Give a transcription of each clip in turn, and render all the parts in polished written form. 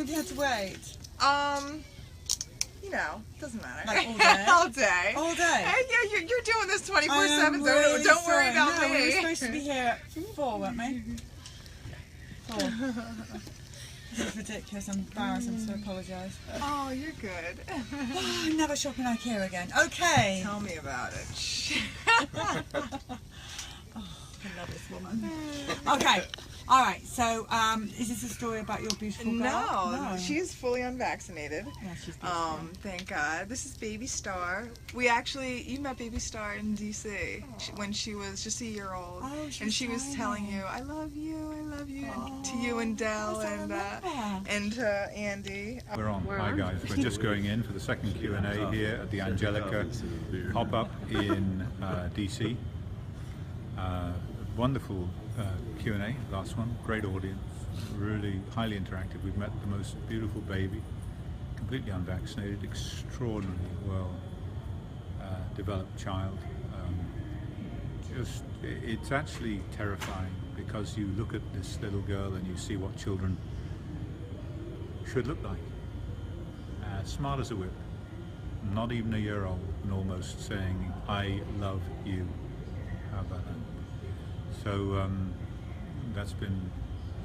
have you had to wait? You know, doesn't matter. Like all day? All day. All day? Hey, yeah, you're doing this 24/7. Really Don't worry sorry. about no, me. We were supposed to be here at 4, weren't we? 4. This is ridiculous. I'm embarrassed. I'm so apologise. Oh, you're good. I'm never shopping IKEA again. Okay. Tell me about it. I love this woman. Okay. All right. So, is this a story about your beautiful girl? No, she's fully unvaccinated. Yeah, she's beautiful. Thank God. This is Baby Star. You met Baby Star in DC when she was just a year old. Oh, and she was telling you, I love you, to you and Dell and to Andy. We're on. Hi guys, we're just going in for the second Q&A here at the Angelica pop-up in DC. Wonderful Q&A, last one, great audience, really highly interactive. We've met the most beautiful baby, completely unvaccinated, extraordinarily well developed child. It's actually terrifying because you look at this little girl and you see what children should look like. Smart as a whip, not even a year old, and almost saying, I love you. How about that? So that's been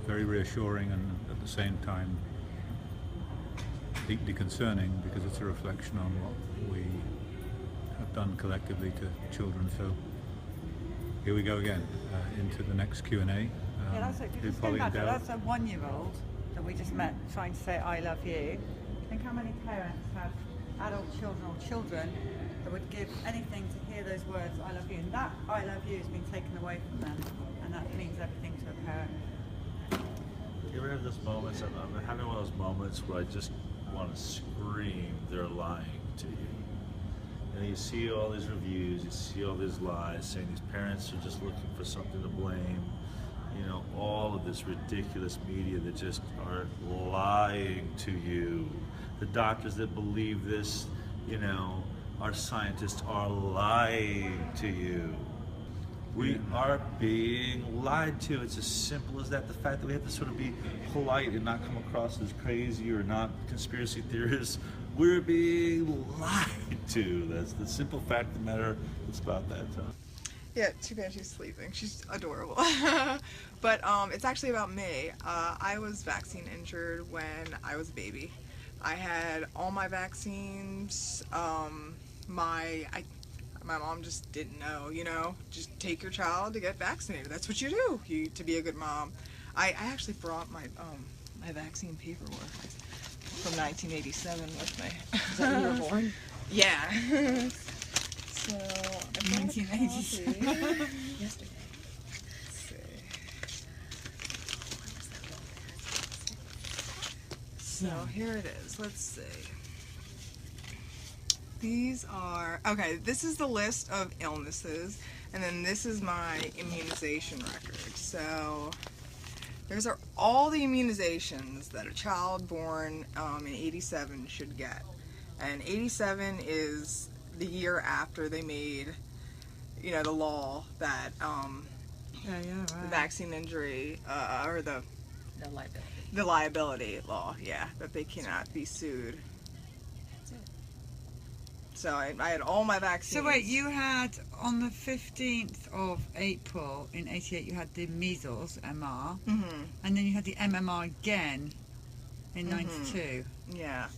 very reassuring and at the same time deeply concerning because it's a reflection on what we have done collectively to children. So here we go again into the next Q&A. Yeah, that's it. Just think about it. That's a 1-year-old that we just met trying to say I love you. Think how many parents have adult children or children that would give anything to hear those words I love you, and that I love you has been taken away from them, and that means everything to a parent. You ever have those moments, I'm having one of those moments where I just want to scream, they're lying to you. And you see all these reviews, you see all these lies saying these parents are just looking for something to blame. You know, all of this ridiculous media that just are lying to you. The doctors that believe this, you know, our scientists are lying to you. We are being lied to. It's as simple as that. The fact that we have to sort of be polite and not come across as crazy or not conspiracy theorists. We're being lied to. That's the simple fact of the matter. It's about that time. Yeah, too bad she's sleeping. She's adorable. But it's actually about me. I was vaccine injured when I was a baby. I had all my vaccines. My mom just didn't know, you know, just take your child to get vaccinated. That's what you do to be a good mom. I actually brought my my vaccine paperwork from 1987 with me. Is that when you were born? Yeah. So, I brought 1987. Yesterday. Let's see. So here it is. Let's see. These are, okay, this is the list of illnesses, and then this is my immunization record. So those are all the immunizations that a child born in 87 should get. And 87 is the year after they made, you know, the law that Right. the vaccine injury, or the liability. The liability law, yeah, that they cannot be sued. So I had all my vaccines. So wait, you had on the 15th of April in 88, you had the measles, MR, and then you had the MMR again in 92. Yeah.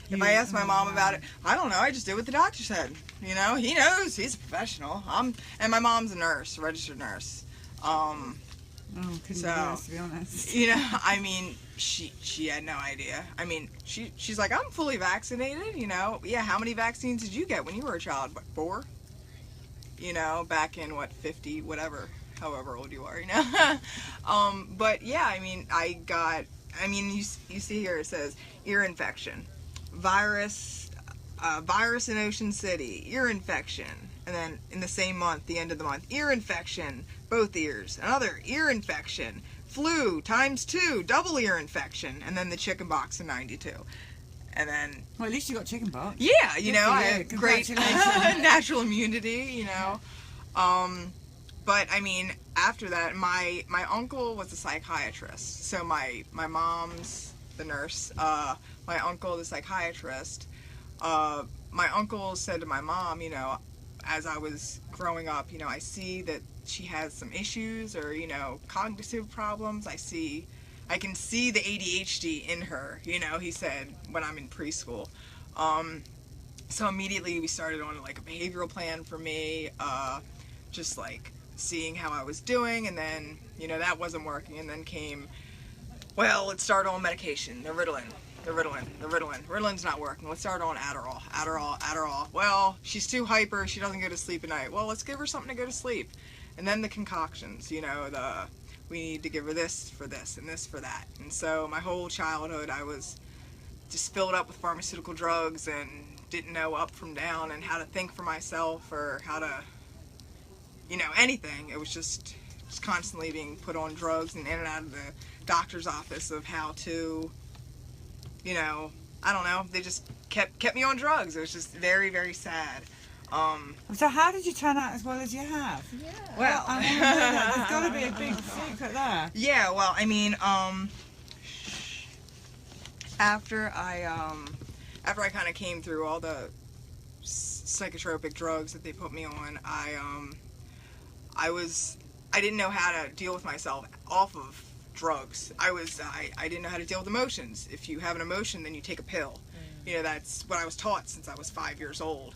If I asked my mom about it, I don't know, I just did what the doctor said. You know, he knows, he's a professional. And my mom's a nurse, a registered nurse. Couldn't do this, to be honest. You know, I mean, she had no idea. I mean, she's like, I'm fully vaccinated, you know. Yeah, how many vaccines did you get when you were a child? What, 4? You know, back in, what, 50, whatever, however old you are, you know. But yeah, I mean, you see here it says ear infection, virus in Ocean City, ear infection. And then in the same month, the end of the month, ear infection, both ears. Another ear infection, flu ×2, double ear infection, and then the chicken pox in 92. And then, well, at least you got chicken pox. Yeah, you Good know, for I you. had great natural immunity, you know. but I mean, after that, my uncle was a psychiatrist. So my mom's the nurse. My uncle, the psychiatrist. My uncle said to my mom, you know, as I was growing up, you know, I see that she has some issues or, you know, cognitive problems. I can see the ADHD in her, you know, he said, when I'm in preschool. So immediately we started on like a behavioral plan for me, just like seeing how I was doing, and then, you know, that wasn't working, and then came, well, let's start on medication, the Ritalin. Ritalin's not working. Let's start on Adderall. Well, she's too hyper, she doesn't go to sleep at night. Well, let's give her something to go to sleep. And then the concoctions, you know, we need to give her this for this and this for that. And so my whole childhood I was just filled up with pharmaceutical drugs and didn't know up from down and how to think for myself or how to, you know, anything. It was just constantly being put on drugs and in and out of the doctor's office of how to, you know, I don't know, they just kept me on drugs. It was just very, very sad. So how did you turn out as well as you have? Yeah. Well, I want to know that. There's got to be a big secret there. Yeah, well, I mean, after I kind of came through all the psychotropic drugs that they put me on, I didn't know how to deal with myself off of drugs. I didn't know how to deal with emotions. If you have an emotion, then you take a pill. You know, that's what I was taught since I was 5 years old.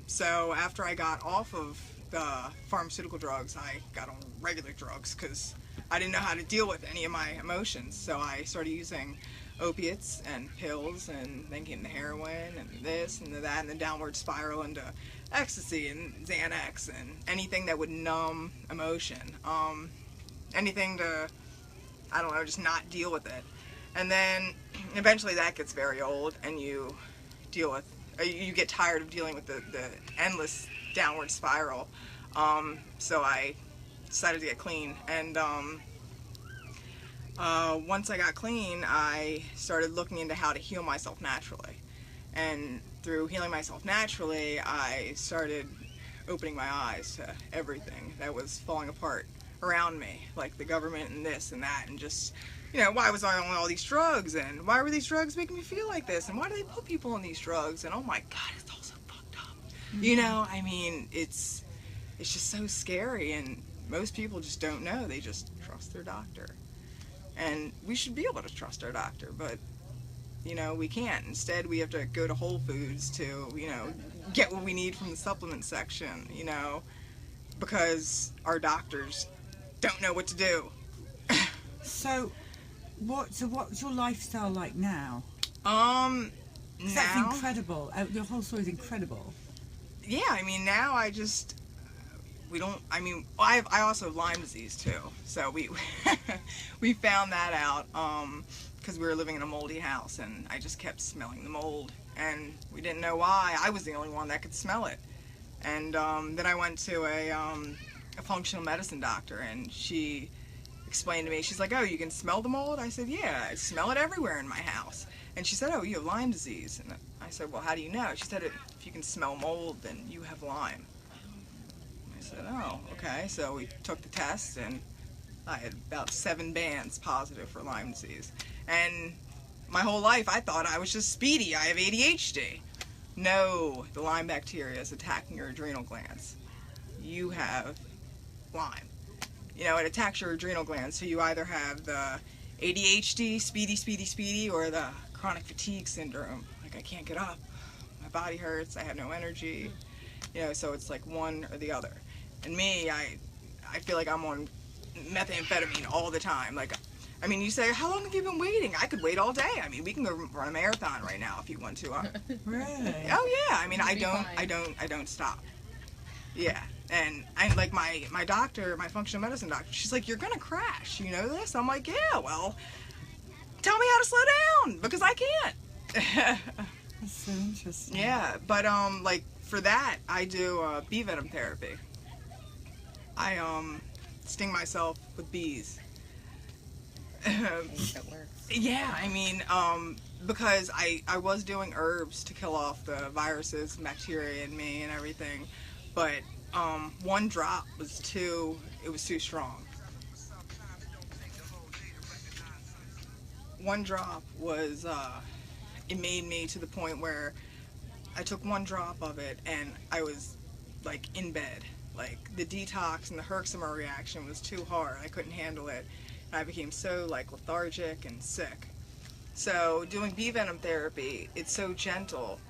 So after I got off of the pharmaceutical drugs, I got on regular drugs because I didn't know how to deal with any of my emotions. So I started using opiates and pills, and then came the heroin and this and that, and the downward spiral into ecstasy and Xanax and anything that would numb emotion. Anything to, I don't know, just not deal with it. And then eventually that gets very old and you get tired of dealing with the endless downward spiral. So I decided to get clean, and once I got clean, I started looking into how to heal myself naturally. And through healing myself naturally, I started opening my eyes to everything that was falling apart around me, like the government and this and that, and just, you know, why was I on all these drugs, and why were these drugs making me feel like this, and why do they put people on these drugs, and oh my god, it's all so fucked up. You know, I mean, it's just so scary, and most people just don't know. They just trust their doctor. And we should be able to trust our doctor, but, you know, we can't. Instead, we have to go to Whole Foods to, you know, get what we need from the supplement section, you know, because our doctors don't know what to do. So what's your lifestyle like now? Now, That's incredible. Your whole story is incredible. Yeah, I mean, now I just, I also have Lyme disease too, so we we found that out because we were living in a moldy house, and I just kept smelling the mold, and we didn't know why. I was the only one that could smell it. And then I went to a functional medicine doctor, and she explained to me, she's like, oh, you can smell the mold? I said, yeah, I smell it everywhere in my house. And she said, oh, you have Lyme disease. And I said, well, how do you know? She said, if you can smell mold, then you have Lyme. I said, oh, okay. So we took the test, and I had about 7 bands positive for Lyme disease. And my whole life I thought I was just speedy. I have ADHD. No, the Lyme bacteria is attacking your adrenal glands. You have Lyme. You know, it attacks your adrenal glands, so you either have the ADHD, speedy, or the chronic fatigue syndrome. Like, I can't get up, my body hurts, I have no energy. You know, so it's like one or the other. And me, I feel like I'm on methamphetamine all the time. Like, I mean, you say, how long have you been waiting? I could wait all day. I mean, we can go run a marathon right now if you want to. Really? Oh yeah. I mean, I don't stop. Yeah. And I like my doctor, my functional medicine doctor. She's like, you're gonna crash. You know this? I'm like, yeah. Well, tell me how to slow down because I can't. That's so interesting. Yeah, but like for that, I do bee venom therapy. I sting myself with bees. That works. Yeah, I mean, because I was doing herbs to kill off the viruses and bacteria in me and everything, but one drop was too strong. One drop was, it made me to the point where I took one drop of it and I was like in bed. Like the detox and the Herxheimer reaction was too hard. I couldn't handle it. And I became so like lethargic and sick. So doing bee venom therapy, it's so gentle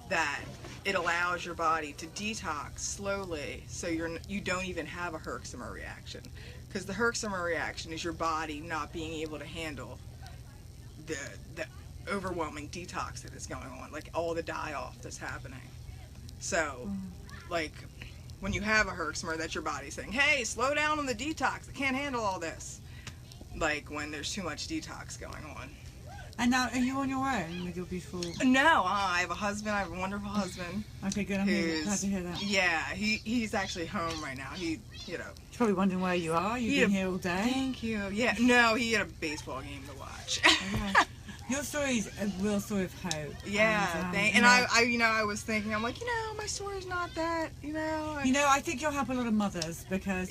that it allows your body to detox slowly, so you don't even have a Herxheimer reaction. Because the Herxheimer reaction is your body not being able to handle the overwhelming detox that is going on, like all the die-off that's happening. So, like, when you have a Herxheimer, that's your body saying, hey, slow down on the detox, I can't handle all this. Like, when there's too much detox going on. And now, are you on your own with your beautiful... No, I have a husband, I have a wonderful husband. Okay, good, I'm glad to hear that. Yeah, he's actually home right now. He, you know... He's probably wondering where you are, you've been here all day. Thank you. Yeah, no, he had a baseball game to watch. Okay. Your story is a real story of hope. Yeah, and I was thinking, I'm like, my story's not that, I think you'll help a lot of mothers because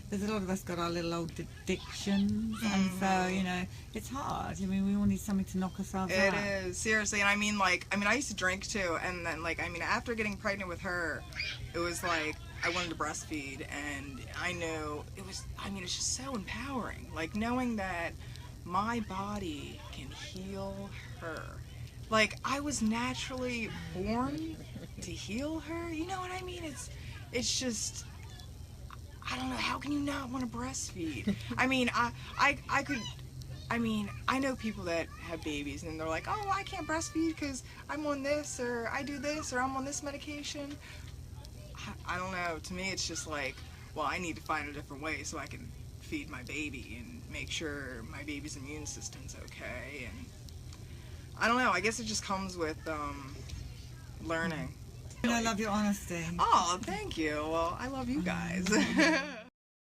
there's a lot of us got our little old addictions, and so it's hard. I mean, we all need something to knock ourselves out. It is, seriously. And I used to drink too, and then after getting pregnant with her, it was like I wanted to breastfeed, and I knew it's just so empowering, like knowing that my body can heal her. Like, I was naturally born to heal her. You know what I mean? It's just, I don't know, how can you not want to breastfeed? I mean, I know people that have babies and they're like, oh, I can't breastfeed because I'm on this, or I do this, or I'm on this medication. I don't know. To me, it's just like, well, I need to find a different way so I can feed my baby and make sure my baby's immune system's okay. And I don't know, I guess it just comes with learning. I love your honesty. Oh, thank you. Well, I love you guys.